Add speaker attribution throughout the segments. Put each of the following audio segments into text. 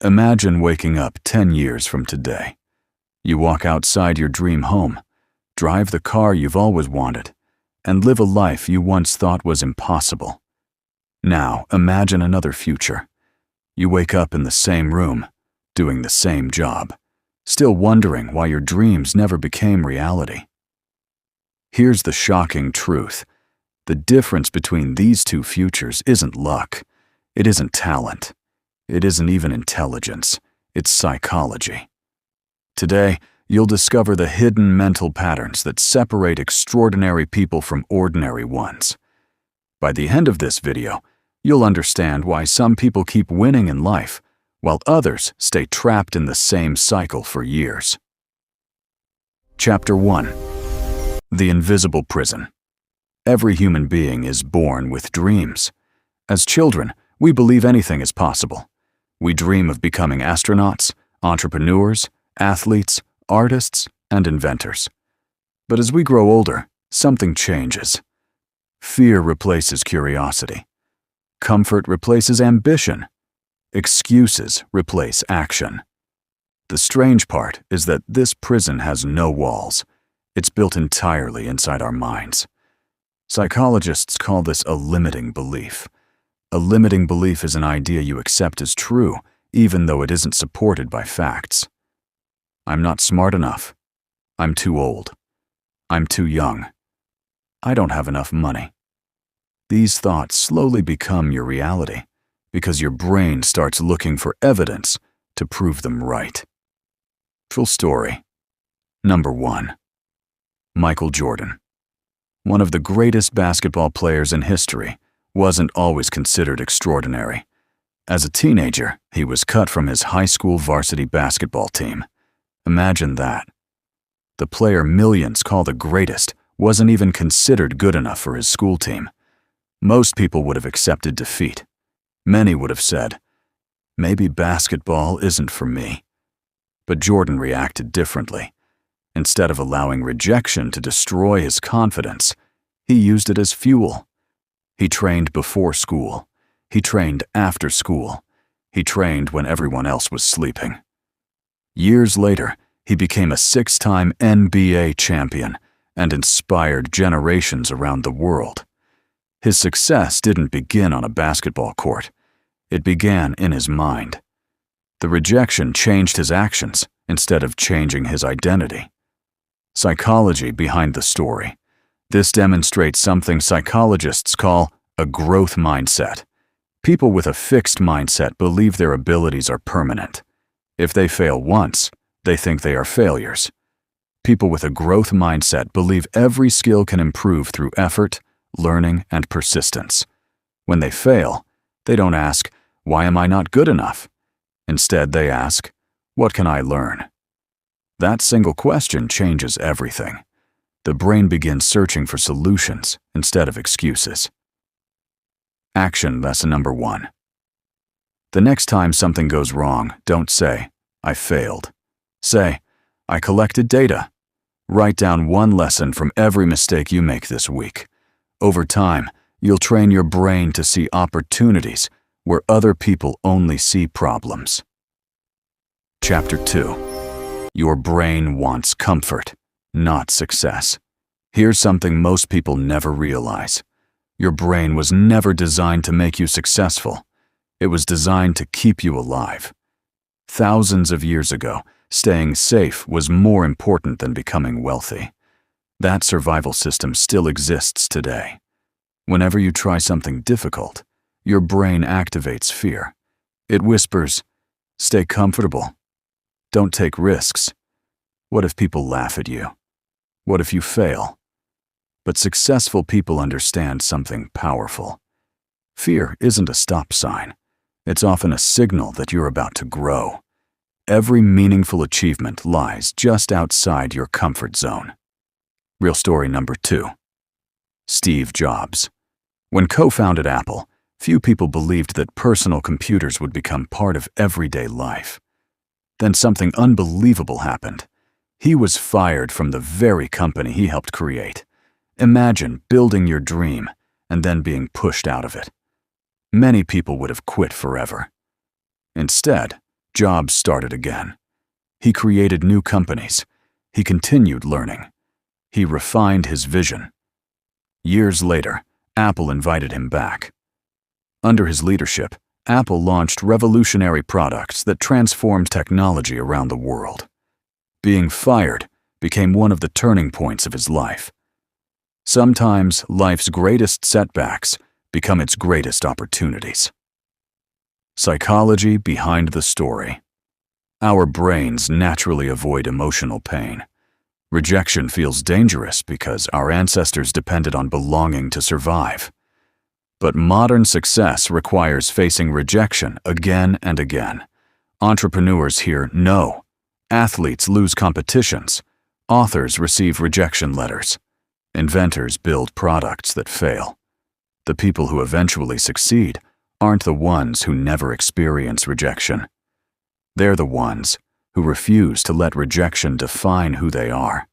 Speaker 1: Imagine waking up 10 years from today. You walk outside your dream home, drive the car you've always wanted, and live a life you once thought was impossible. Now, imagine another future. You wake up in the same room, doing the same job, still wondering why your dreams never became reality. Here's the shocking truth. The difference between these two futures isn't luck. It isn't talent. It isn't even intelligence. It's psychology. Today, you'll discover the hidden mental patterns that separate extraordinary people from ordinary ones. By the end of this video, you'll understand why some people keep winning in life, while others stay trapped in the same cycle for years. Chapter 1. The Invisible Prison. Every human being is born with dreams. As children, we believe anything is possible. We dream of becoming astronauts, entrepreneurs, athletes, artists, and inventors. But as we grow older, something changes. Fear replaces curiosity. Comfort replaces ambition. Excuses replace action. The strange part is that this prison has no walls. It's built entirely inside our minds. Psychologists call this a limiting belief. A limiting belief is an idea you accept as true, even though it isn't supported by facts. I'm not smart enough. I'm too old. I'm too young. I don't have enough money. These thoughts slowly become your reality because your brain starts looking for evidence to prove them right. Full story. Number 1. Michael Jordan. One of the greatest basketball players in history, wasn't always considered extraordinary. As a teenager, he was cut from his high school varsity basketball team. Imagine that. The player millions call the greatest wasn't even considered good enough for his school team. Most people would have accepted defeat. Many would have said, "Maybe basketball isn't for me." But Jordan reacted differently. Instead of allowing rejection to destroy his confidence, he used it as fuel. He trained before school. He trained after school. He trained when everyone else was sleeping. Years later, he became a 6-time NBA champion and inspired generations around the world. His success didn't begin on a basketball court. It began in his mind. The rejection changed his actions instead of changing his identity. Psychology behind the story. This demonstrates something psychologists call a growth mindset. People with a fixed mindset believe their abilities are permanent. If they fail once, they think they are failures. People with a growth mindset believe every skill can improve through effort, learning, and persistence. When they fail, they don't ask, "Why am I not good enough?" Instead, they ask, "What can I learn?" That single question changes everything. The brain begins searching for solutions instead of excuses. Action lesson number 1. The next time something goes wrong, don't say, "I failed." Say, "I collected data." Write down one lesson from every mistake you make this week. Over time, you'll train your brain to see opportunities where other people only see problems. Chapter 2. Your brain wants comfort, not success. Here's something most people never realize. Your brain was never designed to make you successful. It was designed to keep you alive. Thousands of years ago, staying safe was more important than becoming wealthy. That survival system still exists today. Whenever you try something difficult, your brain activates fear. It whispers, "Stay comfortable. Don't take risks. What if people laugh at you? What if you fail?" But successful people understand something powerful. Fear isn't a stop sign. It's often a signal that you're about to grow. Every meaningful achievement lies just outside your comfort zone. Real story number 2. Steve Jobs. When co-founded Apple, few people believed that personal computers would become part of everyday life. Then something unbelievable happened. He was fired from the very company he helped create. Imagine building your dream and then being pushed out of it. Many people would have quit forever. Instead, Jobs started again. He created new companies. He continued learning. He refined his vision. Years later, Apple invited him back. Under his leadership, Apple launched revolutionary products that transformed technology around the world. Being fired became one of the turning points of his life. Sometimes life's greatest setbacks become its greatest opportunities. Psychology behind the story. Our brains naturally avoid emotional pain. Rejection feels dangerous because our ancestors depended on belonging to survive. But modern success requires facing rejection again and again. Entrepreneurs hear no. Athletes lose competitions. Authors receive rejection letters. Inventors build products that fail. The people who eventually succeed aren't the ones who never experience rejection. They're the ones who refuse to let rejection define who they are.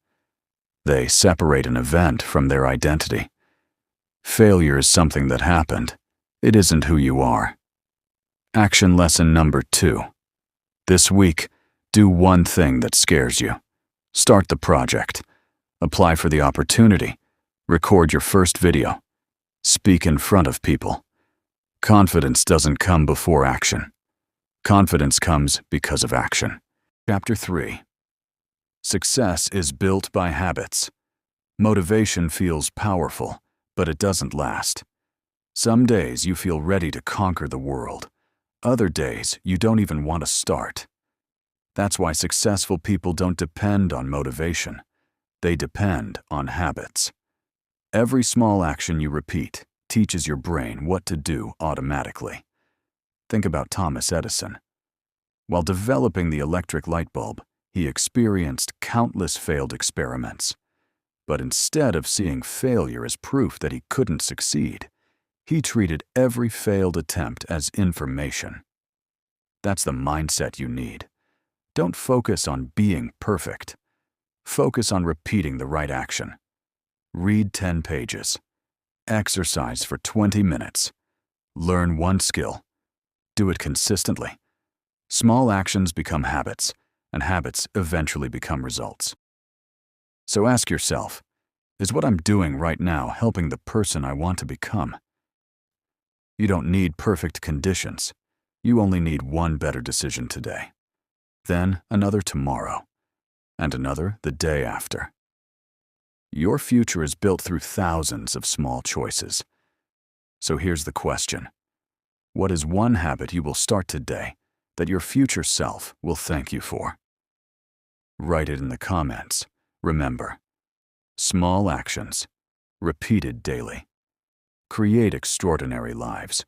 Speaker 1: They separate an event from their identity. Failure is something that happened. It isn't who you are. Action lesson number 2. This week, do one thing that scares you. Start the project. Apply for the opportunity. Record your first video. Speak in front of people. Confidence doesn't come before action. Confidence comes because of action. Chapter 3. Success is built by habits. Motivation feels powerful, but it doesn't last. Some days you feel ready to conquer the world. Other days you don't even want to start. That's why successful people don't depend on motivation. They depend on habits. Every small action you repeat teaches your brain what to do automatically. Think about Thomas Edison. While developing the electric light bulb, he experienced countless failed experiments. But instead of seeing failure as proof that he couldn't succeed, he treated every failed attempt as information. That's the mindset you need. Don't focus on being perfect. Focus on repeating the right action. Read 10 pages. Exercise for 20 minutes. Learn one skill. Do it consistently. Small actions become habits, and habits eventually become results. So ask yourself, is what I'm doing right now helping the person I want to become? You don't need perfect conditions. You only need one better decision today. Then another tomorrow, and another the day after. Your future is built through thousands of small choices. So here's the question. What is one habit you will start today that your future self will thank you for? Write it in the comments. Remember, small actions, repeated daily, create extraordinary lives.